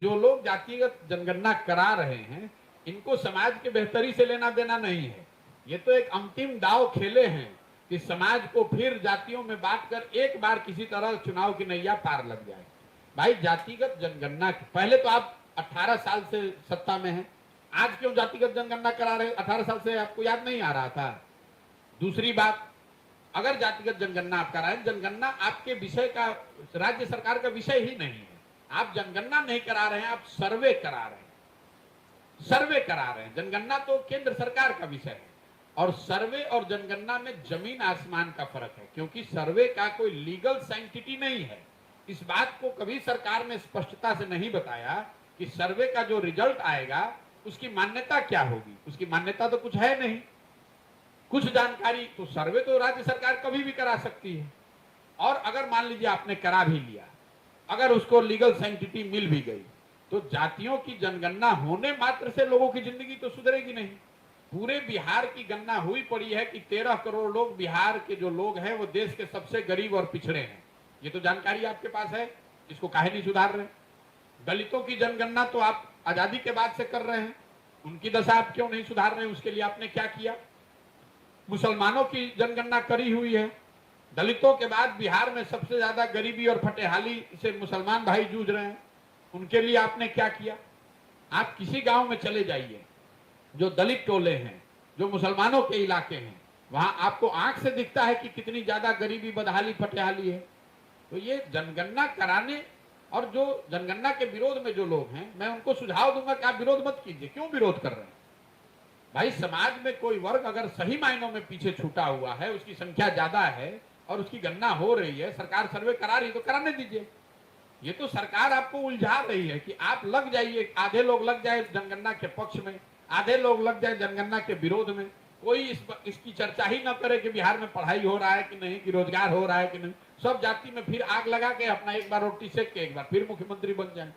जो लोग जातिगत जनगणना करा रहे हैं, इनको समाज के बेहतरी से लेना देना नहीं है। ये तो एक अंतिम दांव खेले हैं कि समाज को फिर जातियों में बांटकर एक बार किसी तरह चुनाव की नैया पार लग जाए। भाई जातिगत जनगणना पहले तो आप 18 साल से सत्ता में हैं, आज क्यों जातिगत जनगणना करा रहे? 18 साल से आपको याद नहीं आ रहा था? दूसरी बात, अगर जातिगत जनगणना आप करा रहे हैं, जनगणना आपके विषय का, राज्य सरकार का विषय ही नहीं है। आप जनगणना नहीं करा रहे हैं, आप सर्वे करा रहे हैं। सर्वे करा रहे हैं। जनगणना तो केंद्र सरकार का विषय है और सर्वे और जनगणना में जमीन आसमान का फर्क है, क्योंकि सर्वे का कोई लीगल सैंक्टिटी नहीं है। इस बात को कभी सरकार ने स्पष्टता से नहीं बताया कि सर्वे का जो रिजल्ट आएगा उसकी मान्यता क्या होगी। उसकी मान्यता तो कुछ है नहीं, कुछ जानकारी। तो सर्वे तो राज्य सरकार कभी भी करा सकती है। और अगर मान लीजिए आपने करा भी लिया, अगर उसको लीगल सैंक्टिटी मिल भी गई, तो जातियों की जनगणना होने मात्र से लोगों की जिंदगी तो सुधरेगी नहीं। पूरे बिहार की गणना हुई पड़ी है कि 13 करोड़ लोग, बिहार के जो लोग हैं वो देश के सबसे गरीब और पिछड़े हैं। ये तो जानकारी आपके पास है, इसको काहे नहीं सुधार रहे? दलितों की जनगणना तो आप आजादी के बाद से कर रहे हैं, उनकी दशा आप क्यों नहीं सुधार रहे? उसके लिए आपने क्या किया? मुसलमानों की जनगणना करी हुई है, दलितों के बाद बिहार में सबसे ज्यादा गरीबी और फटेहाली से मुसलमान भाई जूझ रहे हैं, उनके लिए आपने क्या किया? आप किसी गांव में चले जाइए, जो दलित टोले हैं, जो मुसलमानों के इलाके हैं, वहां आपको आंख से दिखता है कि कितनी ज्यादा गरीबी, बदहाली, फटेहाली है। तो ये जनगणना कराने और जो जनगणना के विरोध में जो लोग हैं, मैं उनको सुझाव दूंगा कि आप विरोध मत कीजिए। क्यों विरोध कर रहे हैं? भाई समाज में कोई वर्ग अगर सही मायनों में पीछे छूटा हुआ है, उसकी संख्या ज्यादा है और उसकी गणना हो रही है, सरकार सर्वे करा रही है, तो कराने दीजिए। ये तो सरकार आपको उलझा रही है कि आप लग जाइए, आधे लोग लग जाए जनगणना के पक्ष में, आधे लोग लग जाए जनगणना के विरोध में। कोई इसकी चर्चा ही ना करे कि बिहार में पढ़ाई हो रहा है कि नहीं, कि रोजगार हो रहा है कि नहीं। सब जाति में फिर आग लगा के अपना एक बार रोटी सेक के एक बार फिर मुख्यमंत्री बन जाए।